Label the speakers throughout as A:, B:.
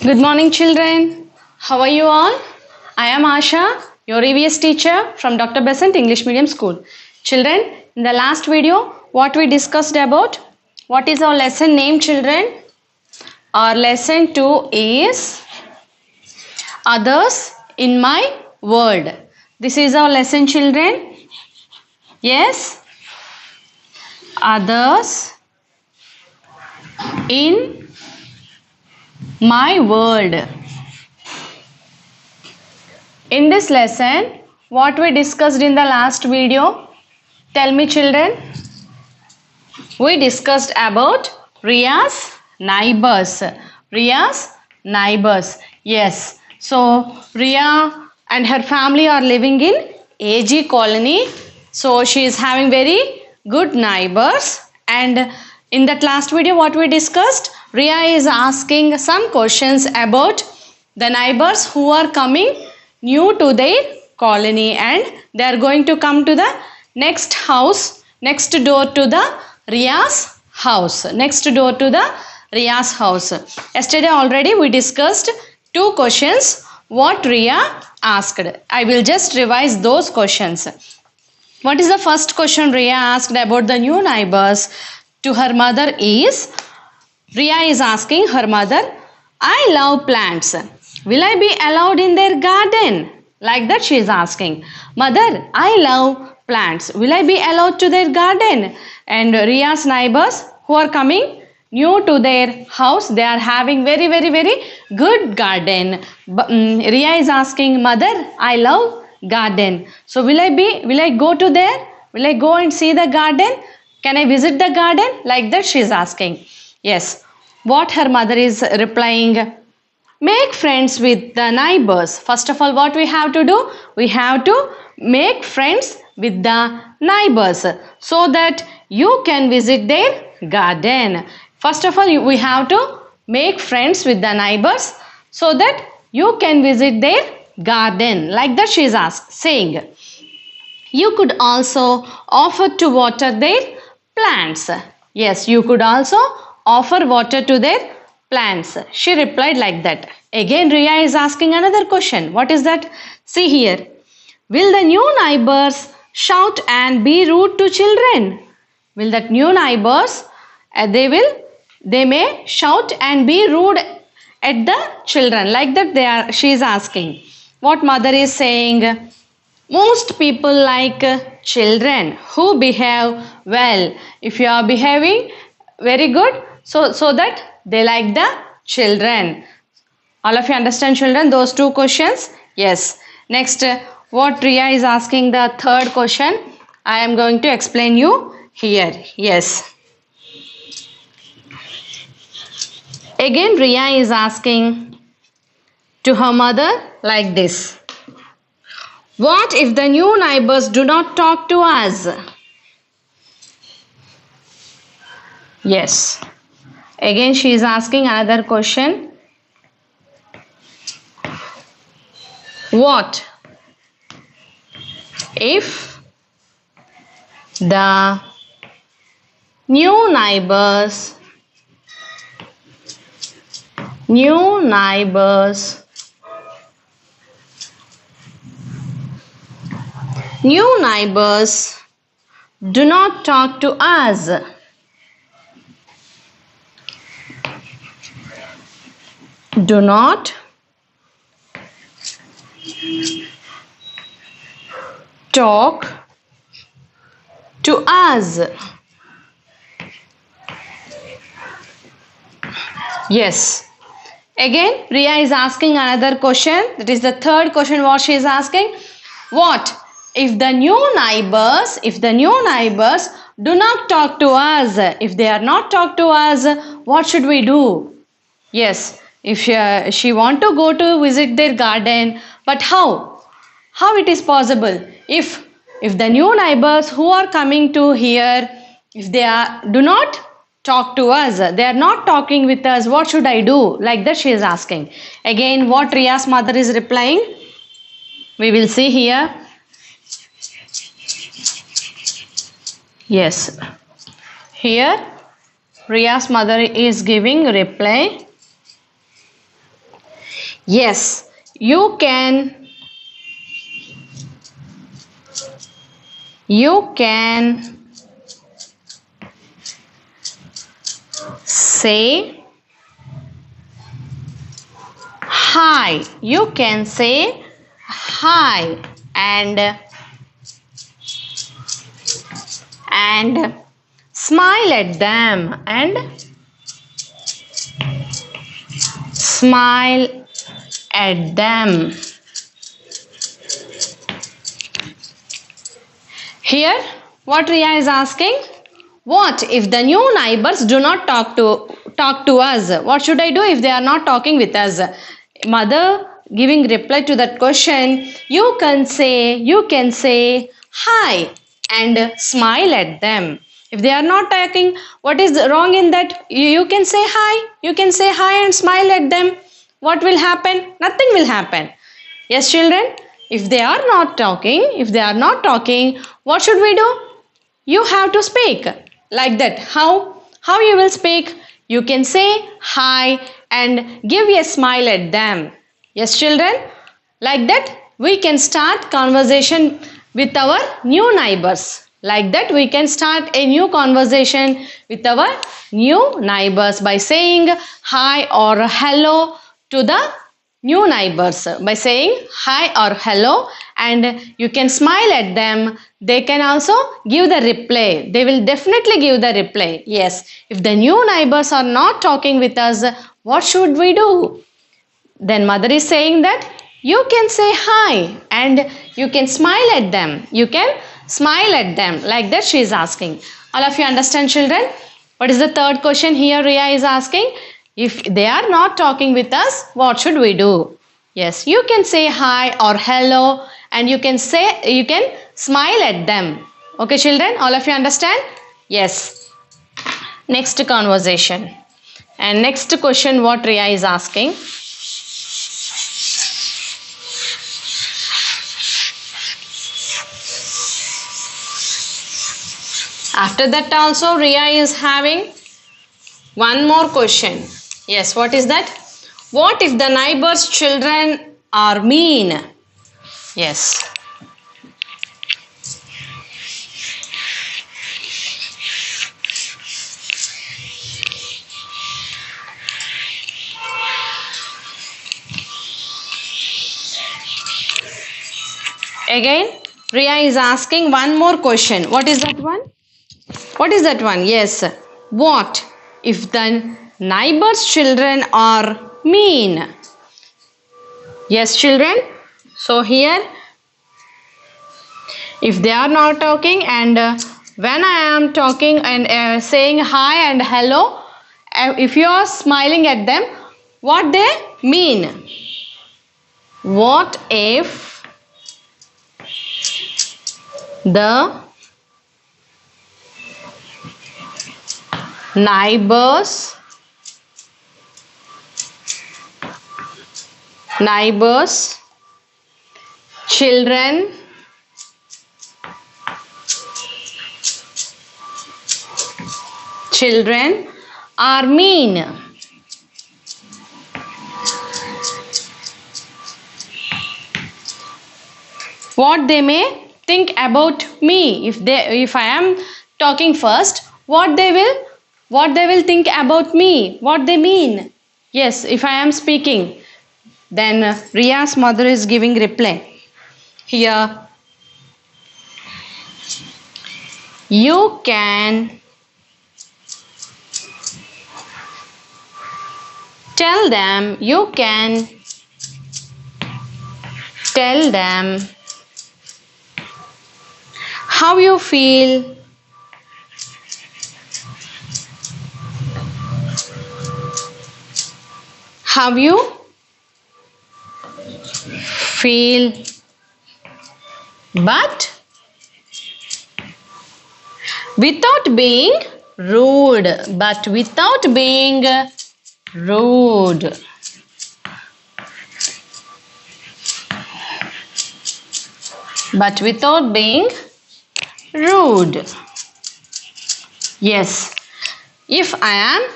A: Good morning, children. How are you all? I am Asha, your EVS teacher from Dr. Besant English Medium School. Children, in the last video, what we discussed about? What is our lesson name, children? Our lesson 2 is Others in My World. This is our lesson, children. Yes? Others in my world. In this lesson, what we discussed in the last video? Tell me, children. We discussed about Riya's neighbors. Riya's neighbors. Yes. So, Riya and her family are living in AG colony. So, she is having very good neighbors. And in that last video, what we discussed? Riya is asking some questions about the neighbors who are coming new to their colony and they are going to come to the next house, next door to the Riya's house. Next door to the Riya's house. Yesterday already we discussed two questions what Riya asked. I will just revise those questions. What is the first question Riya asked about the new neighbors to her mother is, Riya is asking her mother, I love plants. Will I be allowed in their garden? Like that she is asking. Mother, I love plants. Will I be allowed to their garden? And Riya's neighbors who are coming new to their house, they are having very good garden. Riya is asking, Mother, I love garden. So will I go to there? Will I go and see the garden? Can I visit the garden? Like that she is asking. Yes. What her mother is replying? Make friends with the neighbors. First of all, what we have to do? We have to make friends with the neighbors so that you can visit their garden. First of all, we have to make friends with the neighbors so that you can visit their garden. Like that she is saying. You could also offer to water their plants. Yes, you could also offer water to their plants. She replied like that. Again, Riya is asking another question. What is that? See here. Will the new neighbors shout and be rude to children? Will that new neighbors, they may shout and be rude at the children. Like that she is asking. What mother is saying? Most people like children who behave well. If you are behaving very good, so that they like the children. All of you understand, children, those two questions? Yes. Next, what Riya is asking, the third question, I am going to explain you here. Yes. Again, Riya is asking to her mother like this. What if the new neighbors do not talk to us? Yes. Again, she is asking another question. What if the new neighbors do not talk to us? Do not talk to us. Yes. Again, Riya is asking another question. That is the third question what she is asking. What if the new neighbors do not talk to us? If they are not talk to us, what should we do? Yes. If she want to go to visit their garden, but how it is possible? If the new neighbors who are coming to here, if they do not talk to us, they are not talking with us, what should I do? Like that she is asking. Again, what Riya's mother is replying, we will see here. Yes, here Riya's mother is giving reply. Yes, you can say hi. You can say hi and smile at them smile at them. Here, what Riya is asking, what if the new neighbors do not talk to us? What should I do if they are not talking with us? Mother giving reply to that question, you can say hi and smile at them. If they are not talking, what is wrong in that? You can say hi, and smile at them. What will happen? Nothing will happen. Yes, children, if they are not talking, what should we do? You have to speak like that. How you will speak? You can say hi and give a smile at them. Yes, children, like that we can start conversation with our new neighbors. Like that we can start a new conversation with our new neighbors by saying hi or hello to the new neighbors. By saying hi or hello, and you can smile at them. They can also give the reply. They will definitely give the reply. Yes, if the new neighbors are not talking with us, what should we do? Then mother is saying that you can say hi and you can smile at them. You can smile at them. Like that she is asking. All of you understand, children? What is the third question here Riya is asking? If they are not talking with us, what should we do? Yes, you can say hi or hello and you can smile at them. Okay, children? All of you understand? Yes. Next conversation. And next question what Riya is asking. After that also Riya is having one more question. Yes, what is that? What if the neighbor's children are mean? Yes. Again, Riya is asking one more question. What is that one? What is that one? Yes. What if the neighbor's children are mean? Yes, children. So here, if they are not talking and when I am talking and saying hi and hello, if you are smiling at them, what they mean? What if the neighbors children are mean? What they may think about me? If I am talking first, what they will think about me? What they mean? Yes, if I am speaking, then Riya's mother is giving reply. Here, you can tell them how you feel. How you feel, but without being rude. Yes, if I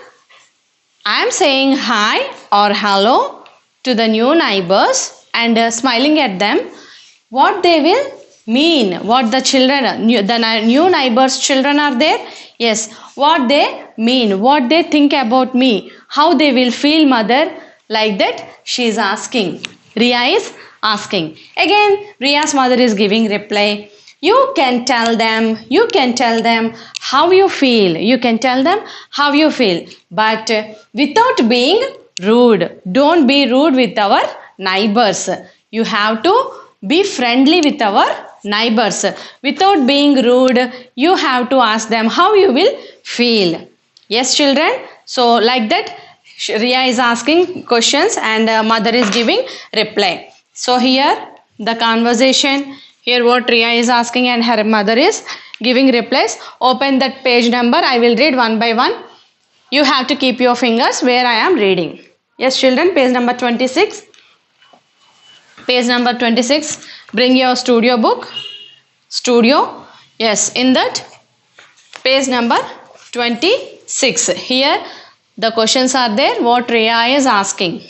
A: am saying hi or hello, to the new neighbors and smiling at them, what they will mean, what the children, the new neighbors children are there, yes, what they mean, what they think about me, how they will feel, mother, like that she is asking. Riya is asking. Again, Riya's mother is giving reply. You can tell them how you feel. You can tell them how you feel, but without being rude. Don't be rude with our neighbors. You have to be friendly with our neighbors. Without being rude, you have to ask them how you will feel. Yes, children? So, like that, Riya is asking questions and mother is giving reply. So, here the conversation, here what Riya is asking and her mother is giving replies. Open that page number. I will read one by one. You have to keep your fingers where I am reading. Yes, children, page number 26. Page number 26. Bring your studio book. Studio. Yes, in that page number 26. Here the questions are there. What Riya is asking.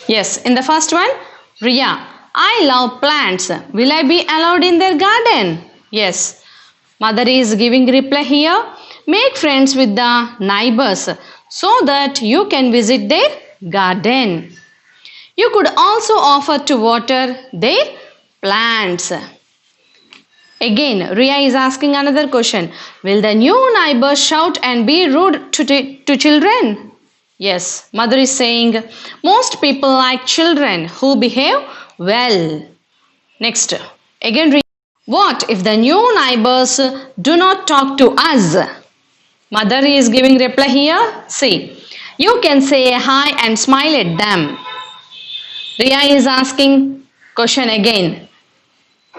A: Yes, in the first one, Riya, I love plants. Will I be allowed in their garden? Yes. Mother is giving reply here. Make friends with the neighbors so that you can visit their garden. You could also offer to water their plants. Again, Riya is asking another question. Will the new neighbor shout and be rude to children? Yes, mother is saying, most people like children who behave well. Next, again, Riya, what if the new neighbors do not talk to us? Mother is giving reply here. See, you can say hi and smile at them. Riya is asking question again.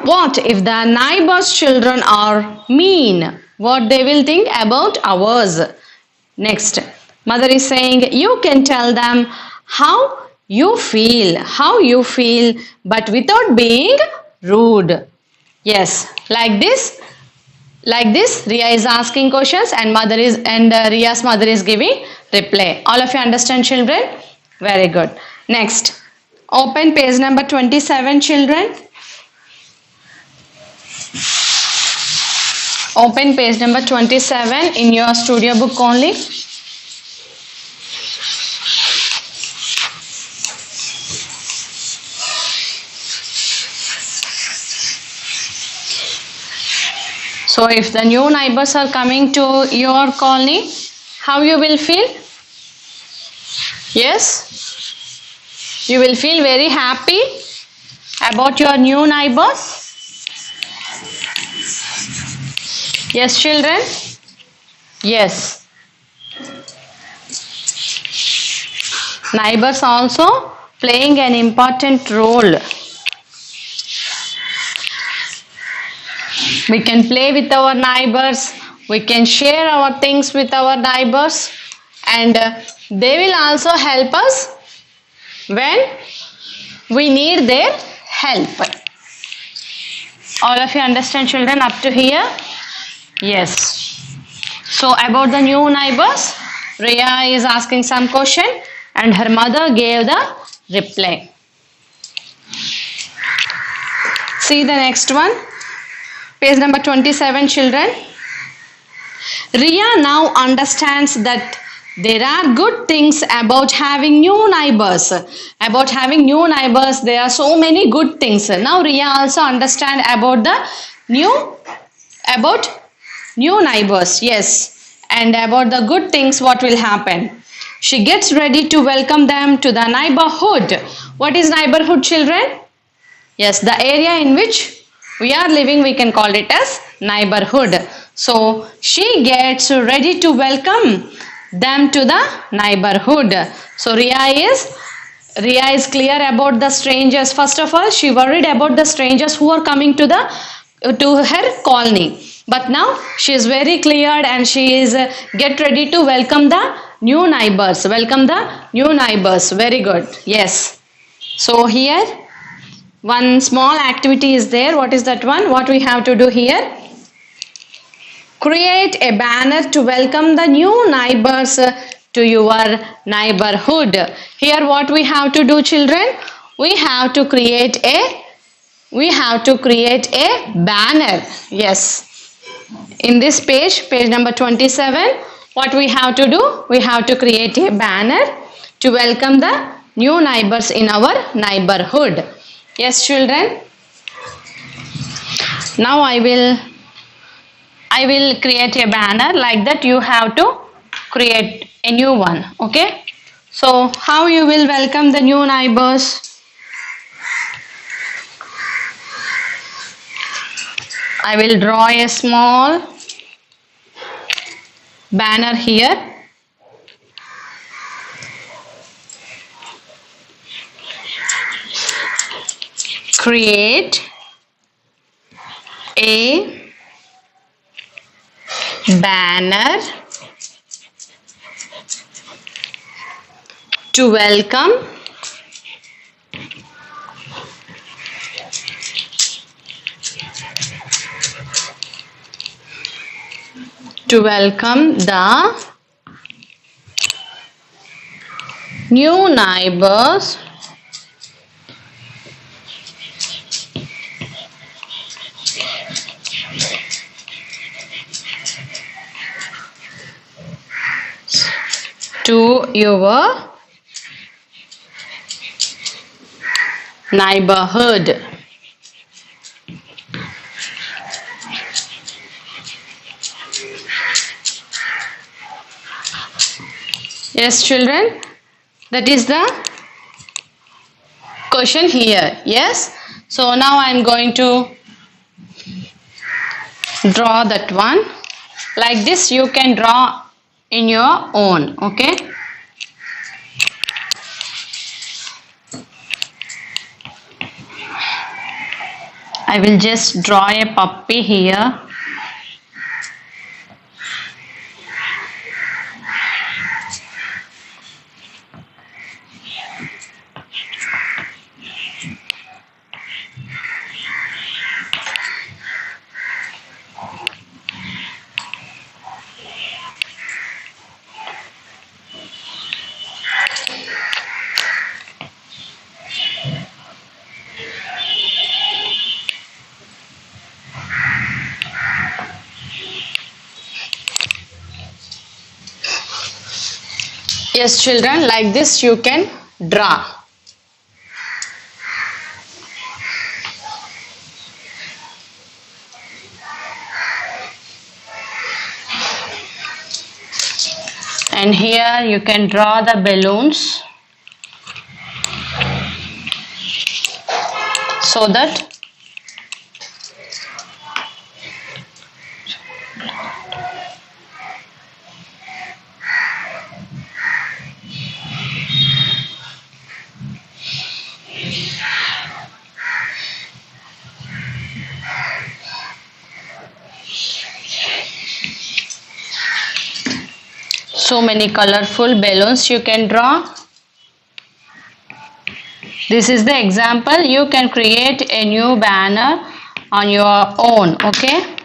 A: What if the neighbors' children are mean? What they will think about ours? Next, mother is saying you can tell them how you feel, but without being rude. Yes, like this, Riya is asking questions and Riya's mother is giving reply. All of you understand, children? Very good. Next, open page number 27, children. Open page number 27 in your studio book only. So if the new neighbors are coming to your colony, how you will feel? Yes? You will feel very happy about your new neighbors? Yes, children? Yes. Neighbors also playing an important role. We can play with our neighbors. We can share our things with our neighbors. And they will also help us when we need their help. All of you understand, children, up to here? Yes. So about the new neighbors, Riya is asking some question and her mother gave the reply. See the next one. Page number 27, children. Riya now understands that there are good things about having new neighbors. About having new neighbors, there are so many good things. Now Riya also understands about the new neighbors. Yes. And about the good things, what will happen. She gets ready to welcome them to the neighborhood. What is neighborhood, children? Yes, the area in which we are living, we can call it as neighborhood. So she gets ready to welcome them to the neighborhood. So Riya is clear about the strangers. First of all, she worried about the strangers who are coming to her colony. But now she is very clear and she is get ready to welcome the new neighbors. Welcome the new neighbors. Very good. Yes. So here one small activity is there. What is that one? What we have to do here? Create a banner to welcome the new neighbors to your neighborhood. Here what we have to do, children? We have to create a banner. Yes. In this page number 27, what we have to do? We have to create a banner to welcome the new neighbors in our neighborhood. Yes, children. Now I will create a banner like that. You have to create a new one. Okay. So how you will welcome the new neighbors? I will draw a small banner here. Create a banner to welcome the new neighbors to your neighborhood. Yes, children, that is the question here. Yes, so now I am going to draw that one. Like this you can draw in your own. Okay. I will just draw a puppy here. Yes, children, like this you can draw. And here you can draw the balloons so that so many colorful balloons you can draw. This is the example. You can create a new banner on your own. Okay.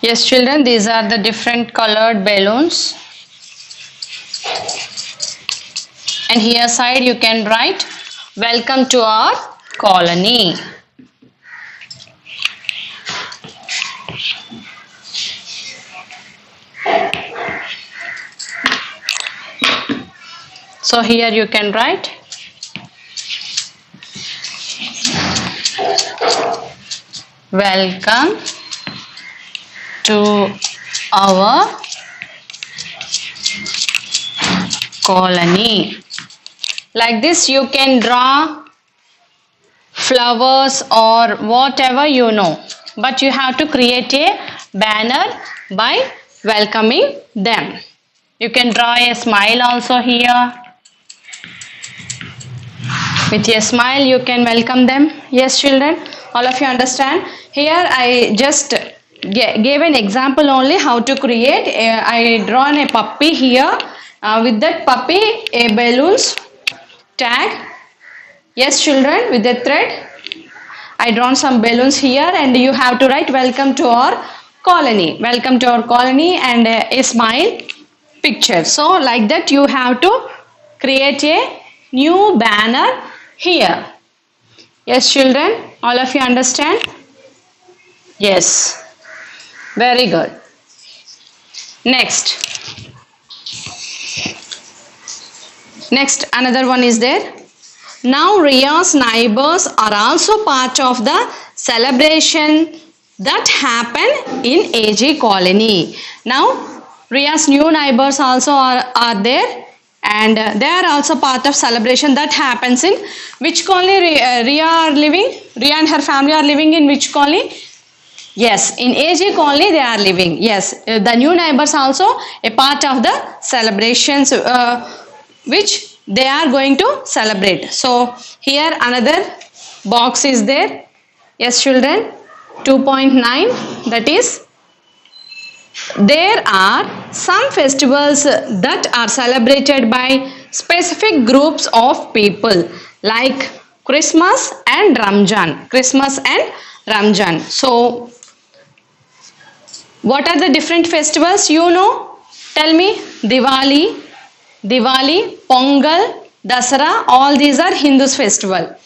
A: Yes, children, these are the different colored balloons. And here side you can write, welcome to our colony. So here you can write, welcome to our colony. Like this you can draw flowers or whatever you know, but you have to create a banner by welcoming them. You can draw a smile also here. With a smile, you can welcome them. Yes, children, all of you understand. Here, I just gave an example only how to create. I drawn a puppy here. With that puppy, a balloons tag. Yes, children, with the thread. I drawn some balloons here, and you have to write welcome to our colony. Welcome to our colony and a smile picture. So like that you have to create a new banner here. Yes, children, all of you understand? Yes, very good. Next another one is there. Now Ria's neighbors are also part of the celebration that happened in AG colony. Now Ria's new neighbors also are there, and they are also part of celebration that happens in which colony Ria are living? Ria and her family are living in which colony? Yes, in AG colony they are living. Yes, the new neighbors also a part of the celebrations which they are going to celebrate. So here another box is there. Yes, children, 2.9, that is, there are some festivals that are celebrated by specific groups of people like Christmas and Ramjan. Christmas and Ramjan. So what are the different festivals you know? Tell me. Diwali, Pongal, Dasara, all these are Hindus festival.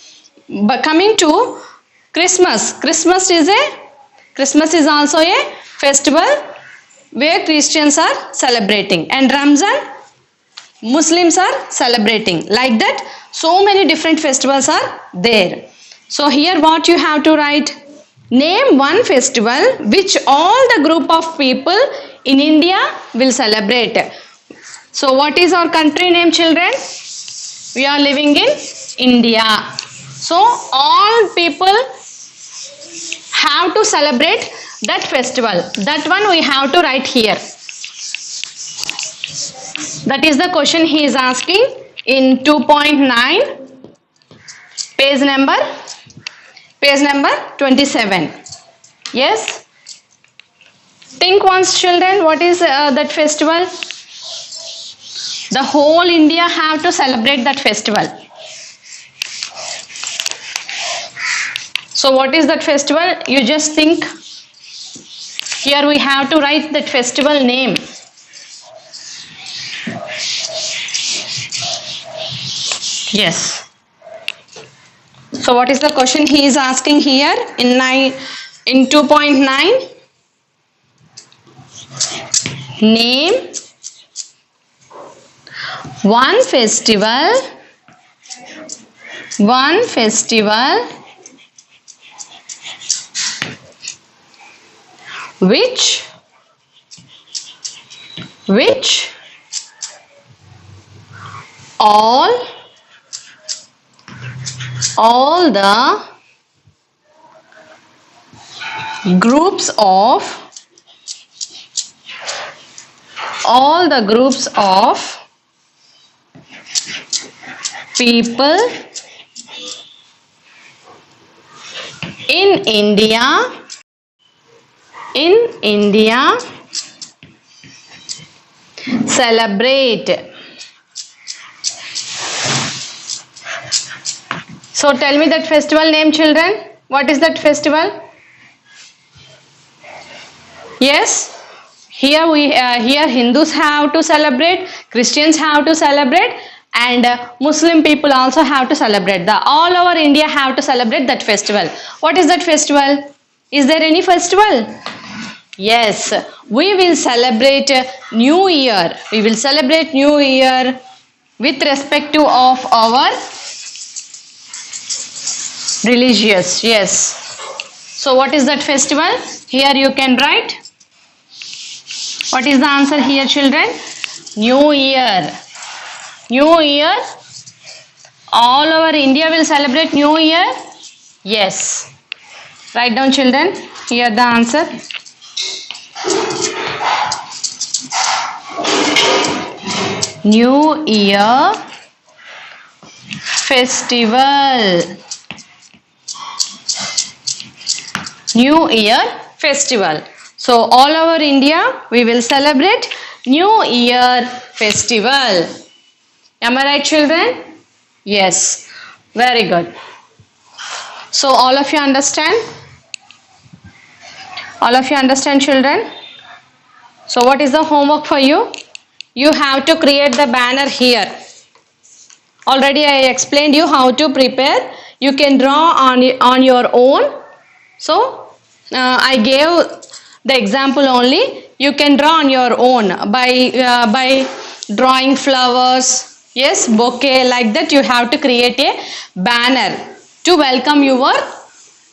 A: But coming to Christmas, Christmas is also a festival where Christians are celebrating, and Ramzan Muslims are celebrating. Like that, so many different festivals are there. So here what you have to write? Name one festival which all the group of people in India will celebrate. So what is our country name, children? We are living in India. So all people have to celebrate that festival. That one we have to write here. That is the question he is asking in 2.9, page number 27. Yes? Think once, children, what is that festival? The whole India have to celebrate that festival. So what is that festival? You just think. Here we have to write that festival name. Yes. So what is the question he is asking here in 2.9? Name one festival which all the groups of people in India celebrate. So tell me that festival name, children. What is that festival? Yes, here Hindus have to celebrate, Christians have to celebrate, and Muslim people also have to celebrate. All over India have to celebrate that festival. What is that festival? Is there any festival? Yes, we will celebrate New Year. We will celebrate New Year with respect to of our religious. Yes. So what is that festival? Here you can write. What is the answer here, children? New Year. New Year. All over India will celebrate New Year. Yes. Write down, children. Here the answer. New Year festival. New Year festival. So all over India we will celebrate New Year festival. Am I right, children? Yes. Very good. So all of you understand? All of you understand, children? So what is the homework for you? You have to create the banner here. Already I explained you how to prepare. You can draw on your own. So I gave the example only. You can draw on your own by drawing flowers. Yes, bouquet, like that you have to create a banner to welcome your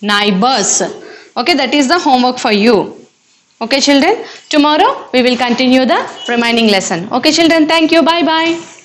A: neighbors. Okay, that is the homework for you. Okay, children, tomorrow we will continue the remaining lesson. Okay, children, thank you. Bye bye.